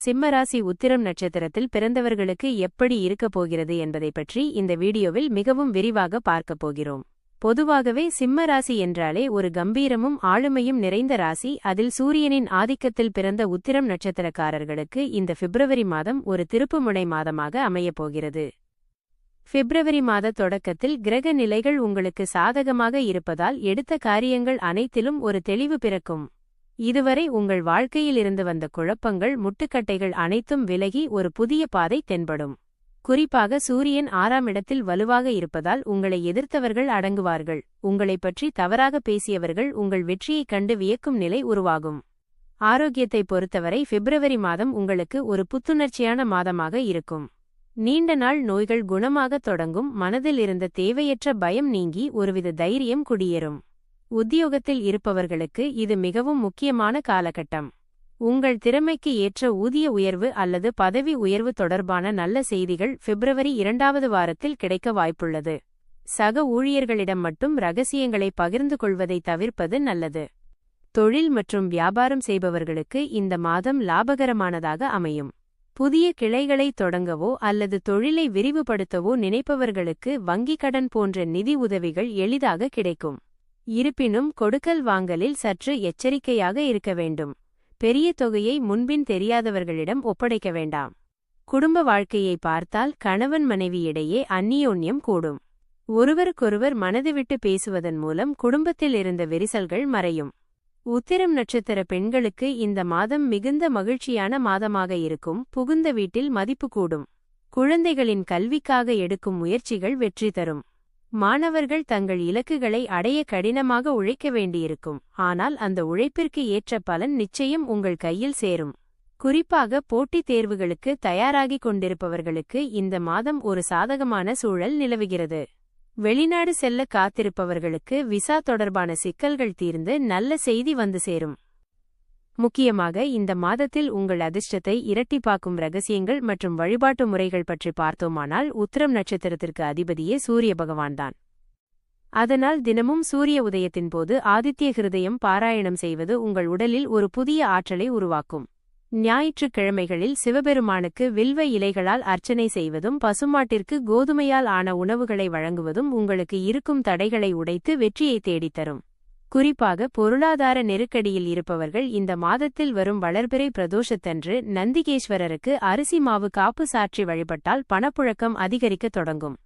சிம்மராசி உத்திரம் நட்சத்திரத்தில் பிறந்தவர்களுக்கு எப்படி இருக்கப் போகிறது என்பதை பற்றி இந்த வீடியோவில் மிகவும் விரிவாக பார்க்கப் போகிறோம். பொதுவாகவே சிம்மராசி என்றாலே ஒரு கம்பீரமும் ஆளுமையும் நிறைந்த ராசி. அதில் சூரியனின் ஆதிக்கத்தில் பிறந்த உத்திரம் நட்சத்திரக்காரர்களுக்கு இந்த பிப்ரவரி மாதம் ஒரு திருப்புமுனை மாதமாக அமையப் போகிறது. பிப்ரவரி மாத தொடக்கத்தில் கிரக நிலைகள் உங்களுக்கு சாதகமாக இருப்பதால் எடுத்த காரியங்கள் அனைத்திலும் ஒரு தெளிவு பிறக்கும். இதுவரை உங்கள் வாழ்க்கையில் இருந்து வந்த குழப்பங்கள், முட்டுக்கட்டைகள் அனைத்தும் விலகி ஒரு புதிய பாதை தென்படும். குறிப்பாக சூரியன் 6ஆம் இடத்தில் வலுவாக இருப்பதால் உங்களை எதிர்த்தவர்கள் அடங்குவார்கள். உங்களைப் பற்றி தவறாக பேசியவர்கள் உங்கள் வெற்றியைக் கண்டு வியக்கும் நிலை உருவாகும். ஆரோக்கியத்தை பொறுத்தவரை பிப்ரவரி மாதம் உங்களுக்கு ஒரு புத்துணர்ச்சியான மாதமாக இருக்கும். நீண்ட நாள் நோய்கள் குணமாகத் தொடங்கும். மனதில் இருந்த தேவையற்ற பயம் நீங்கி ஒருவித தைரியம் குடியேறும். உத்தியோகத்தில் இருப்பவர்களுக்கு இது மிகவும் முக்கியமான காலகட்டம். உங்கள் திறமைக்கு ஏற்ற ஊதிய உயர்வு அல்லது பதவி உயர்வு தொடர்பான நல்ல செய்திகள் பிப்ரவரி 2வது வாரத்தில் கிடைக்க வாய்ப்புள்ளது. சக ஊழியர்களிடம் மட்டும் ரகசியங்களை பகிர்ந்து கொள்வதை தவிர்ப்பது நல்லது. தொழில் மற்றும் வியாபாரம் செய்பவர்களுக்கு இந்த மாதம் லாபகரமானதாக அமையும். புதிய கிளைகளை தொடங்கவோ அல்லது தொழிலை விரிவுபடுத்தவோ நினைப்பவர்களுக்கு வங்கிக் கடன் போன்ற நிதி உதவிகள் எளிதாக கிடைக்கும். இருப்பினும் கொடுக்கல் வாங்கலில் சற்று எச்சரிக்கையாக இருக்க வேண்டும். பெரிய தொகையை முன்பின் தெரியாதவர்களிடம் ஒப்படைக்க வேண்டாம். குடும்ப வாழ்க்கையை பார்த்தால் கணவன் மனைவியிடையே அந்நியோன்யம் கூடும். ஒருவருக்கொருவர் மனதுவிட்டு பேசுவதன் மூலம் குடும்பத்தில் இருந்த விரிசல்கள் மறையும். உத்திரம் நட்சத்திர பெண்களுக்கு இந்த மாதம் மிகுந்த மகிழ்ச்சியான மாதமாக இருக்கும். புகுந்த வீட்டில் மதிப்பு கூடும். குழந்தைகளின் கல்விக்காக எடுக்கும் முயற்சிகள் வெற்றி தரும். மாணவர்கள் தங்கள் இலக்குகளை அடைய கடினமாக உழைக்க வேண்டியிருக்கும். ஆனால் அந்த உழைப்பிற்கு ஏற்ற பலன் நிச்சயம் உங்கள் கையில் சேரும். குறிப்பாக போட்டித் தேர்வுகளுக்கு தயாராகிக் கொண்டிருப்பவர்களுக்கு இந்த மாதம் ஒரு சாதகமான சூழல் நிலவுகிறது. வெளிநாடு செல்ல காத்திருப்பவர்களுக்கு விசா தொடர்பான சிக்கல்கள் தீர்ந்து நல்ல செய்தி வந்து சேரும். முக்கியமாக இந்த மாதத்தில் உங்கள் அதிர்ஷ்டத்தை இரட்டிப்பாக்கும் ரகசியங்கள் மற்றும் வழிபாட்டு முறைகள் பற்றி பார்த்தோமானால் உத்திரம் நட்சத்திரத்திற்கு அதிபதியே சூரிய பகவான்தான். அதனால் தினமும் சூரிய உதயத்தின் போது ஆதித்ய ஹிருதயம் பாராயணம் செய்வது உங்கள் உடலில் ஒரு புதிய ஆற்றலை உருவாக்கும். ஞாயிற்றுக்கிழமைகளில் சிவபெருமானுக்கு வில்வ இலைகளால் அர்ச்சனை செய்வதும் பசுமாட்டிற்கு கோதுமையால் ஆன உணவுகளை வழங்குவதும் உங்களுக்கு இருக்கும் தடைகளை உடைத்து வெற்றியை தேடித்தரும். குறிப்பாக பொருளாதார நெருக்கடியில் இருப்பவர்கள் இந்த மாதத்தில் வரும் வளர்பிறை பிரதோஷத்தன்று நந்திகேஸ்வரருக்கு அரிசி மாவு காப்பு சாற்றி வழிபட்டால் பணப்புழக்கம் அதிகரிக்கத் தொடங்கும்.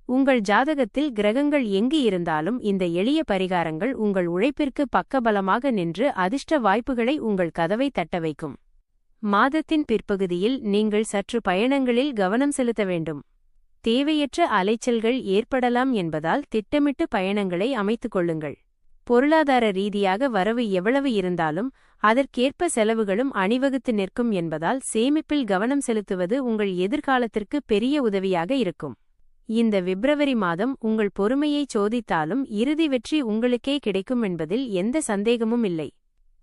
உங்கள் ஜாதகத்தில் கிரகங்கள் எங்கு இருந்தாலும் இந்த எளிய பரிகாரங்கள் உங்கள் உழைப்பிற்கு பக்கபலமாக நின்று அதிர்ஷ்ட வாய்ப்புகளை உங்கள் கதவை தட்ட வைக்கும். மாதத்தின் பிற்பகுதியில் நீங்கள் சற்று பயணங்களில் கவனம் செலுத்த வேண்டும். தேவையற்ற அலைச்சல்கள் ஏற்படலாம் என்பதால் திட்டமிட்டு பயணங்களை அமைத்துக் கொள்ளுங்கள். பொருளாதார ரீதியாக வரவு எவ்வளவு இருந்தாலும் அதற்கேற்ப செலவுகளும் அணிவகுத்து நிற்கும் என்பதால் சேமிப்பில் கவனம் செலுத்துவது உங்கள் எதிர்காலத்திற்கு பெரிய உதவியாக இருக்கும். இந்த பிப்ரவரி மாதம் உங்கள் பொறுமையை சோதித்தாலும் இறுதி வெற்றி உங்களுக்கே கிடைக்கும் என்பதில் எந்த சந்தேகமும் இல்லை.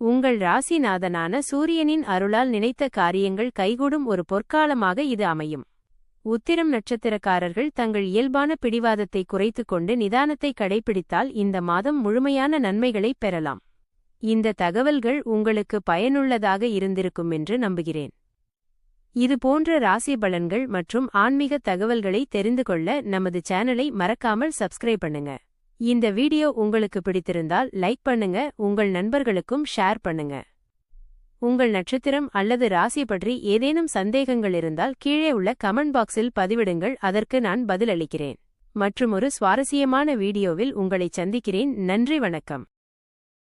உங்கள் ராசிநாதனான சூரியனின் அருளால் நினைத்த காரியங்கள் கைகூடும் ஒரு பொற்காலமாக இது அமையும். உத்திரம் நட்சத்திரக்காரர்கள் தங்கள் இயல்பான பிடிவாதத்தை குறைத்துக் கொண்டு நிதானத்தை கடைபிடித்தால் இந்த மாதம் முழுமையான நன்மைகளைப் பெறலாம். இந்த தகவல்கள் உங்களுக்கு பயனுள்ளதாக இருந்திருக்கும் என்று நம்புகிறேன். இதுபோன்ற ராசி பலன்கள் மற்றும் ஆன்மீக தகவல்களை தெரிந்து கொள்ள நமது சேனலை மறக்காமல் சப்ஸ்கிரைப் பண்ணுங்க. இந்த வீடியோ உங்களுக்கு பிடித்திருந்தால் லைக் பண்ணுங்க, உங்கள் நண்பர்களுக்கும் ஷேர் பண்ணுங்க. உங்கள் நட்சத்திரம் அல்லது ராசி பற்றி ஏதேனும் சந்தேகங்கள் இருந்தால் கீழே உள்ள கமெண்ட் பாக்ஸில் பதிவிடுங்கள், அதற்கு நான் பதிலளிக்கிறேன். மற்றுமொரு சுவாரஸ்யமான வீடியோவில் உங்களைச் சந்திக்கிறேன். நன்றி, வணக்கம்.